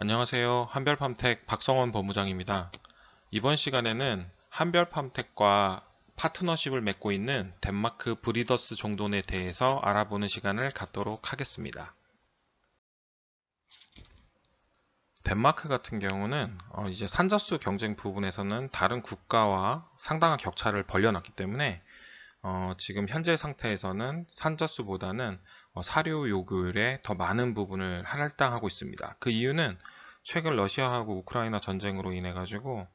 안녕하세요. 한별팜텍 박성원 법무장입니다. 이번 시간에는 한별팜텍과 파트너십을 맺고 있는 덴마크 브리더스 종돈에 대해서 알아보는 시간을 갖도록 하겠습니다. 덴마크 같은 경우는 이제 산자수 경쟁 부분에서는 다른 국가와 상당한 격차를 벌려놨기 때문에 지금 현재 상태에서는 산자수보다는 사료 요구율에 더 많은 부분을 할당하고 있습니다. 그 이유는 최근 러시아하고 우크라이나 전쟁으로 인해 가지고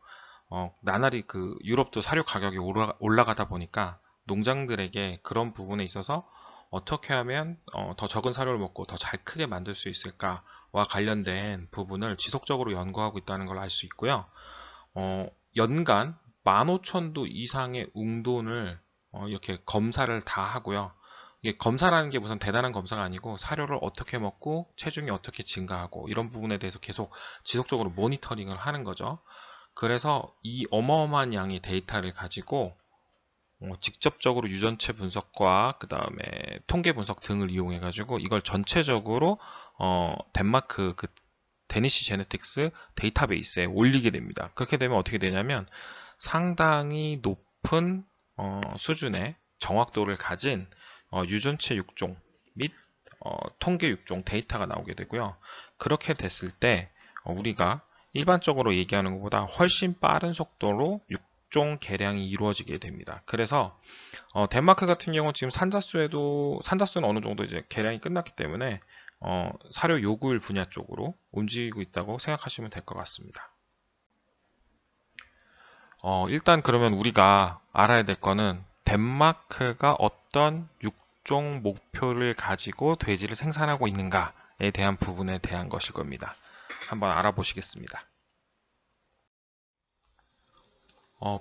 나날이 그 유럽도 사료 가격이 올라가다 보니까 농장들에게 그런 부분에 있어서 어떻게 하면 더 적은 사료를 먹고 더 잘 크게 만들 수 있을까와 관련된 부분을 지속적으로 연구하고 있다는 걸 알 수 있고요. 연간 15,000도 이상의 웅돈을 이렇게 검사를 다 하고요. 이게 검사라는 게 무슨 대단한 검사가 아니고 사료를 어떻게 먹고 체중이 어떻게 증가하고 이런 부분에 대해서 계속 지속적으로 모니터링을 하는 거죠. 그래서 이 어마어마한 양의 데이터를 가지고 직접적으로 유전체 분석과 그 다음에 통계 분석 등을 이용해 가지고 이걸 전체적으로 덴마크 그 데니시 제네틱스 데이터베이스에 올리게 됩니다. 그렇게 되면 어떻게 되냐면 상당히 높은 수준의 정확도를 가진 유전체 육종 및 통계 육종 데이터가 나오게 되고요. 그렇게 됐을 때 우리가 일반적으로 얘기하는 것보다 훨씬 빠른 속도로 육종 개량이 이루어지게 됩니다. 그래서 덴마크 같은 경우 지금 산자수는 어느 정도 이제 개량이 끝났기 때문에 사료 요구율 분야 쪽으로 움직이고 있다고 생각하시면 될 것 같습니다. 일단 그러면 우리가 알아야 될 거는 덴마크가 어떤 육종 목표를 가지고 돼지를 생산하고 있는가에 대한 부분에 대한 것일 겁니다. 한번 알아보시겠습니다.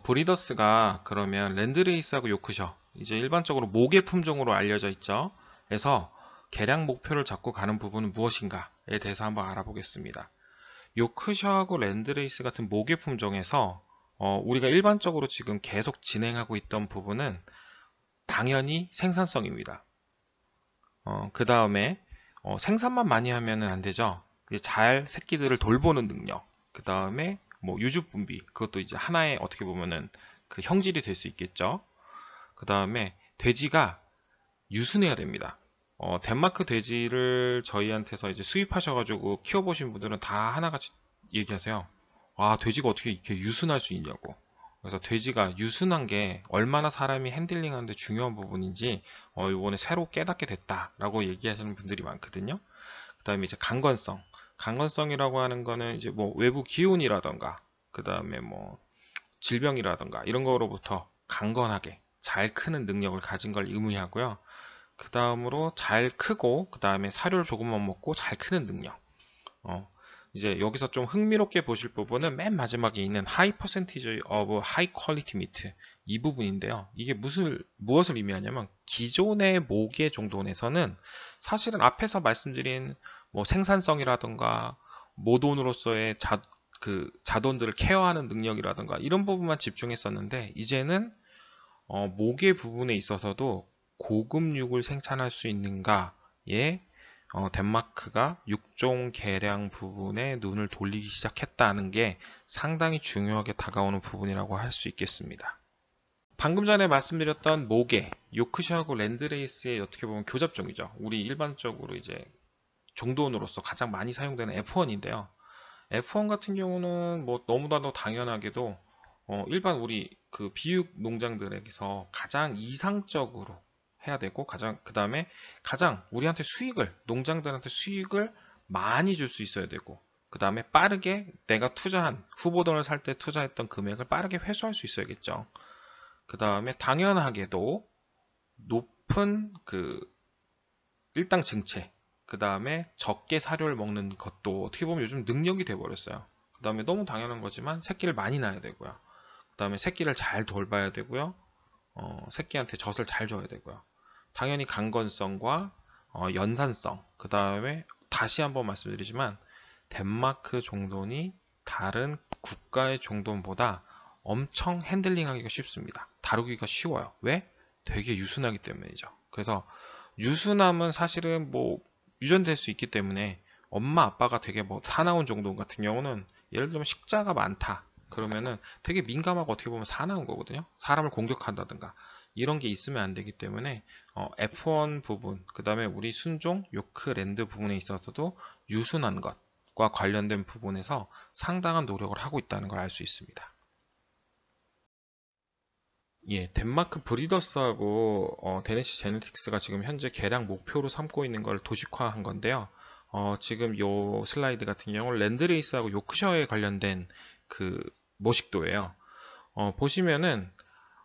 브리더스가 그러면 랜드레이스하고 요크셔, 이제 일반적으로 모계 품종으로 알려져 있죠. 그래서 개량 목표를 잡고 가는 부분은 무엇인가에 대해서 한번 알아보겠습니다. 요크셔하고 랜드레이스 같은 모계 품종에서 우리가 일반적으로 지금 계속 진행하고 있던 부분은 당연히 생산성입니다. 그 다음에 생산만 많이 하면 안 되죠. 이제 잘 새끼들을 돌보는 능력, 그 다음에 뭐 유주 분비, 그것도 이제 하나의 어떻게 보면은 그 형질이 될 수 있겠죠. 그 다음에 돼지가 유순해야 됩니다. 덴마크 돼지를 저희한테서 이제 수입하셔가지고 키워보신 분들은 다 하나같이 얘기하세요. 아, 돼지가 어떻게 이렇게 유순할 수 있냐고. 그래서 돼지가 유순한 게 얼마나 사람이 핸들링하는데 중요한 부분인지 이번에 새로 깨닫게 됐다라고 얘기하시는 분들이 많거든요. 그 다음에 이제 강건성. 강건성이라고 하는 거는 이제 뭐 외부 기온이라던가, 그 다음에 뭐 질병이라던가 이런 거로부터 강건하게 잘 크는 능력을 가진 걸 의미하고요. 그 다음으로 잘 크고, 그 다음에 사료를 조금만 먹고 잘 크는 능력. 이제 여기서 좀 흥미롭게 보실 부분은 맨 마지막에 있는 high percentage of high quality meat 이 부분인데요. 이게 무엇을 의미하냐면 기존의 모계 종돈에서는 사실은 앞에서 말씀드린 뭐 생산성이라든가 모돈으로서의 자돈들을 케어하는 능력이라든가 이런 부분만 집중했었는데 이제는 모계 부분에 있어서도 고급육을 생산할 수 있는가에 덴마크가 육종 개량 부분에 눈을 돌리기 시작했다는 게 상당히 중요하게 다가오는 부분이라고 할 수 있겠습니다. 방금 전에 말씀드렸던 모계, 요크셔하고 랜드레이스의 어떻게 보면 교잡종이죠. 우리 일반적으로 이제 종돈으로서 가장 많이 사용되는 F1인데요. F1 같은 경우는 뭐 너무나도 당연하게도 일반 우리 그 비육 농장들에게서 가장 이상적으로 해야 되고 그 다음에 가장 우리한테 농장들한테 수익을 많이 줄 수 있어야 되고, 그 다음에 빠르게 내가 투자한 후보돈을 살 때 투자했던 금액을 빠르게 회수할 수 있어야겠죠. 그 다음에 당연하게도 높은 그 일당 증체, 그 다음에 적게 사료를 먹는 것도 어떻게 보면 요즘 능력이 돼버렸어요. 그 다음에 너무 당연한 거지만 새끼를 많이 낳아야 되고요. 그 다음에 새끼를 잘 돌봐야 되고요. 새끼한테 젖을 잘 줘야 되고요. 당연히 강건성과 연산성, 그 다음에 다시 한번 말씀드리지만 덴마크 종돈이 다른 국가의 종돈보다 엄청 핸들링하기가 쉽습니다. 다루기가 쉬워요. 왜? 되게 유순하기 때문이죠. 그래서 유순함은 사실은 뭐 유전될 수 있기 때문에 엄마 아빠가 되게 뭐 사나운 정도 같은 경우는 예를 들면 식자가 많다. 그러면은 되게 민감하고 어떻게 보면 사나운 거거든요. 사람을 공격한다든가 이런 게 있으면 안 되기 때문에 F1 부분, 그 다음에 우리 순종, 요크랜드 부분에 있어서도 유순한 것과 관련된 부분에서 상당한 노력을 하고 있다는 걸 알 수 있습니다. 예, 덴마크 브리더스하고 데니시 제네틱스가 지금 현재 개량 목표로 삼고 있는 걸 도식화한 건데요. 지금 요 슬라이드 같은 경우는 랜드레이스하고 요크셔에 관련된 그 모식도예요. 보시면은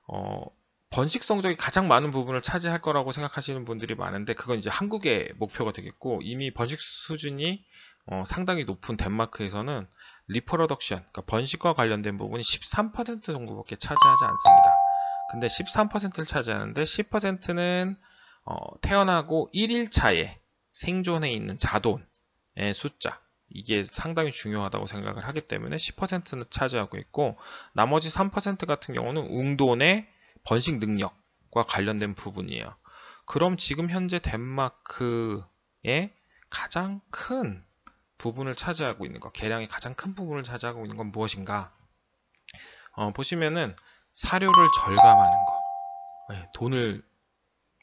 어, 번식 성적이 가장 많은 부분을 차지할 거라고 생각하시는 분들이 많은데 그건 이제 한국의 목표가 되겠고 이미 번식 수준이 상당히 높은 덴마크에서는 리프로덕션, 그러니까 번식과 관련된 부분이 13% 정도밖에 차지하지 않습니다. 근데 13%를 차지하는데 10%는 태어나고 1일 차에 생존해 있는 자돈의 숫자, 이게 상당히 중요하다고 생각을 하기 때문에 10%는 차지하고 있고 나머지 3% 같은 경우는 웅돈의 번식 능력과 관련된 부분이에요. 그럼 지금 현재 덴마크의 가장 큰 부분을 차지하고 있는 것, 개량의 가장 큰 부분을 차지하고 있는 건 무엇인가? 보시면은 사료를 절감하는 거, 네, 돈을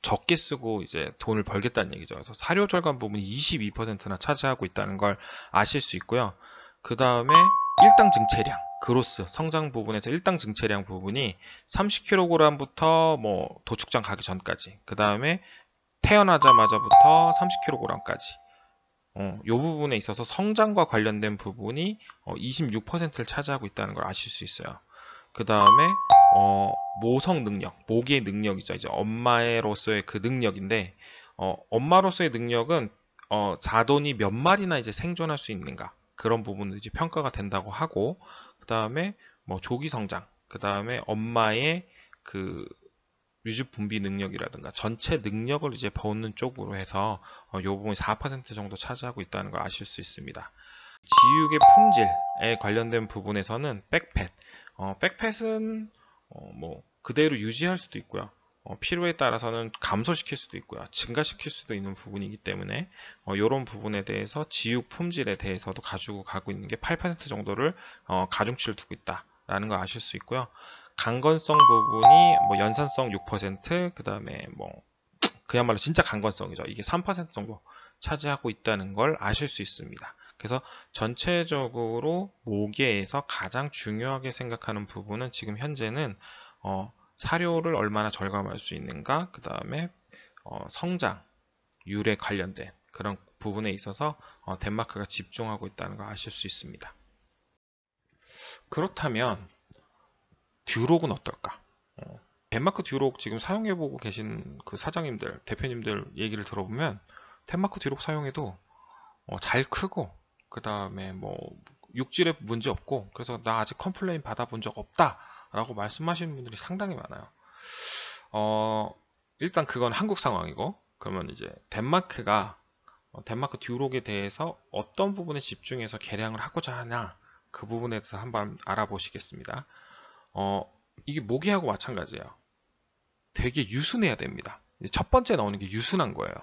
적게 쓰고 이제 돈을 벌겠다는 얘기죠. 그래서 사료 절감 부분이 22%나 차지하고 있다는 걸 아실 수 있고요. 그 다음에 일당 증체량, 그로스, 성장 부분에서 일당 증체량 부분이 30kg부터 뭐 도축장 가기 전까지, 그 다음에 태어나자마자부터 30kg까지, 이 부분에 있어서 성장과 관련된 부분이 26%를 차지하고 있다는 걸 아실 수 있어요. 그 다음에 모성 능력, 모기의 능력이죠. 이제 엄마로서의 그 능력인데 엄마로서의 능력은 자돈이 몇 마리나 이제 생존할 수 있는가 그런 부분도 이제 평가가 된다고 하고 그 다음에 뭐 조기 성장, 그 다음에 엄마의 그 유즙 분비 능력이라든가 전체 능력을 이제 보는 쪽으로 해서 이 부분이 4% 정도 차지하고 있다는 걸 아실 수 있습니다. 지육의 품질에 관련된 부분에서는 백팻, 백팻은 뭐 그대로 유지할 수도 있고요. 필요에 따라서는 감소시킬 수도 있고요. 증가시킬 수도 있는 부분이기 때문에 이런 부분에 대해서 지육 품질에 대해서도 가지고 가고 있는 게 8% 정도를 가중치를 두고 있다라는 걸 아실 수 있고요. 강건성 부분이 뭐 연산성 6%, 그 다음에 뭐 그야말로 진짜 강건성이죠. 이게 3% 정도 차지하고 있다는 걸 아실 수 있습니다. 그래서 전체적으로 모계에서 가장 중요하게 생각하는 부분은 지금 현재는 사료를 얼마나 절감할 수 있는가, 그 다음에 성장률에 관련된 그런 부분에 있어서 덴마크가 집중하고 있다는 걸 아실 수 있습니다. 그렇다면 듀록은 어떨까? 덴마크 듀록 지금 사용해보고 계신 그 사장님들, 대표님들 얘기를 들어보면 덴마크 듀록 사용해도 잘 크고 그 다음에 뭐 육질에 문제 없고 그래서 나 아직 컴플레인 받아본 적 없다 라고 말씀하시는 분들이 상당히 많아요. 일단 그건 한국 상황이고 그러면 이제 덴마크가 덴마크 듀록에 대해서 어떤 부분에 집중해서 개량을 하고자 하냐 그 부분에 대해서 한번 알아보시겠습니다. 이게 모기하고 마찬가지예요. 되게 유순해야 됩니다. 첫 번째 나오는 게 유순한 거예요.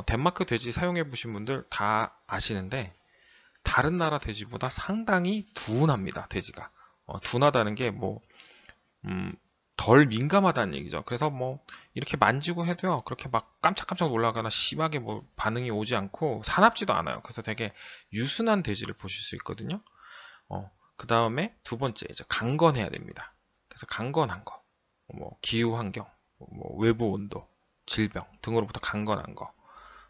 덴마크 돼지 사용해 보신 분들 다 아시는데 다른 나라 돼지보다 상당히 둔합니다. 돼지가 둔하다는 게 뭐 덜 민감하다는 얘기죠. 그래서 뭐 이렇게 만지고 해도요 그렇게 막 깜짝깜짝 놀라거나 심하게 뭐 반응이 오지 않고 사납지도 않아요. 그래서 되게 유순한 돼지를 보실 수 있거든요. 그 다음에 두 번째 이제 강건해야 됩니다. 그래서 강건한 거, 뭐 기후 환경, 뭐 외부 온도, 질병 등으로부터 강건한 거,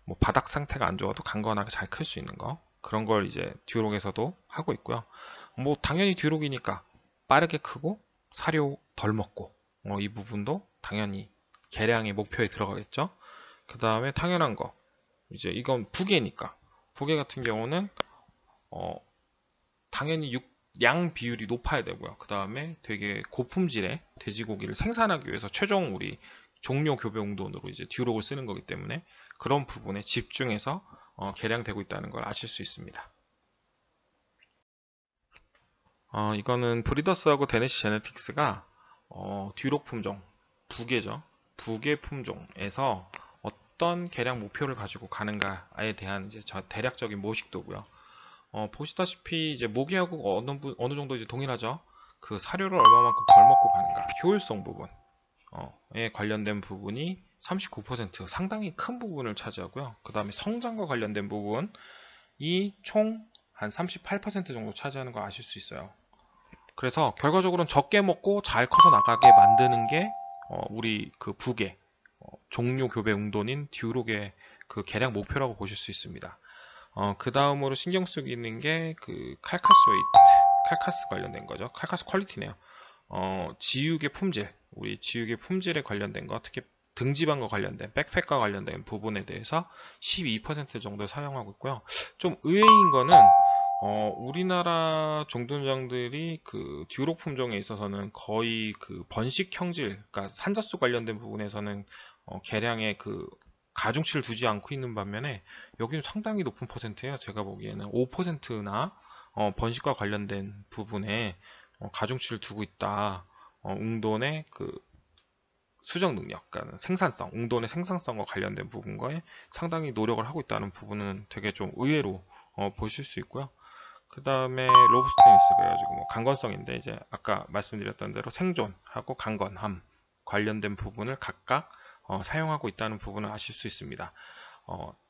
뭐 바닥 상태가 안 좋아도 강건하게 잘 클 수 있는 거 그런 걸 이제 듀록에서도 하고 있고요. 뭐 당연히 듀록이니까 빠르게 크고 사료 덜 먹고 이 부분도 당연히 개량의 목표에 들어가겠죠. 그 다음에 당연한 거 이제 이건 부계니까 부계 같은 경우는 당연히 양 비율이 높아야 되고요. 그 다음에 되게 고품질의 돼지고기를 생산하기 위해서 최종 우리 종료 교배용돈으로 이제 듀록을 쓰는 거기 때문에 그런 부분에 집중해서 개량되고 있다는 걸 아실 수 있습니다. 이거는 브리더스하고 데니시 제네틱스가 듀록 품종, 부계죠. 부계 품종에서 어떤 계량 목표를 가지고 가는가에 대한 이제 저 대략적인 모식도고요. 보시다시피 이제 모기하고 어느 정도 이제 동일하죠. 그 사료를 얼마만큼 덜 먹고 가는가, 효율성 부분에 관련된 부분이 39% 상당히 큰 부분을 차지하고요. 그 다음에 성장과 관련된 부분이 총 한 38% 정도 차지하는 거 아실 수 있어요. 그래서 결과적으로는 적게 먹고 잘 커서 나가게 만드는 게 우리 그 북의 종료 교배 응도인 듀록의 그 개량 목표라고 보실 수 있습니다. 그 다음으로 신경 쓰이는 게 그 칼카스 웨이트, 칼카스 관련된 거죠. 칼카스 퀄리티네요. 지육의 품질, 우리 지육의 품질에 관련된 거, 특히 등지방과 관련된, 백팩과 관련된 부분에 대해서 12% 정도 사용하고 있고요. 좀 의외인 거는 우리나라 종둔장들이 그 듀록 품종에 있어서는 거의 그 번식 형질, 그러니까 산자수 관련된 부분에서는 개량에 그 가중치를 두지 않고 있는 반면에 여기는 상당히 높은 퍼센트예요. 제가 보기에는 5%나 번식과 관련된 부분에 가중치를 두고 있다. 웅돈의 그 수정 능력, 그러니까 생산성, 웅돈의 생산성과 관련된 부분과에 상당히 노력을 하고 있다는 부분은 되게 좀 의외로 보실 수 있고요. 그 다음에 로브스테니스 그래가지고 뭐 강건성인데 이제 아까 말씀드렸던 대로 생존하고 강건함 관련된 부분을 각각 사용하고 있다는 부분을 아실 수 있습니다.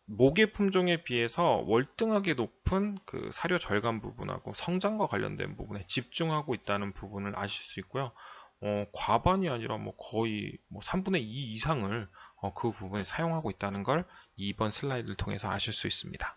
모계 품종에 비해서 월등하게 높은 그 사료 절감 부분하고 성장과 관련된 부분에 집중하고 있다는 부분을 아실 수 있고요. 과반이 아니라 뭐 거의 뭐 3분의 2 이상을 그 부분에 사용하고 있다는 걸 이번 슬라이드를 통해서 아실 수 있습니다.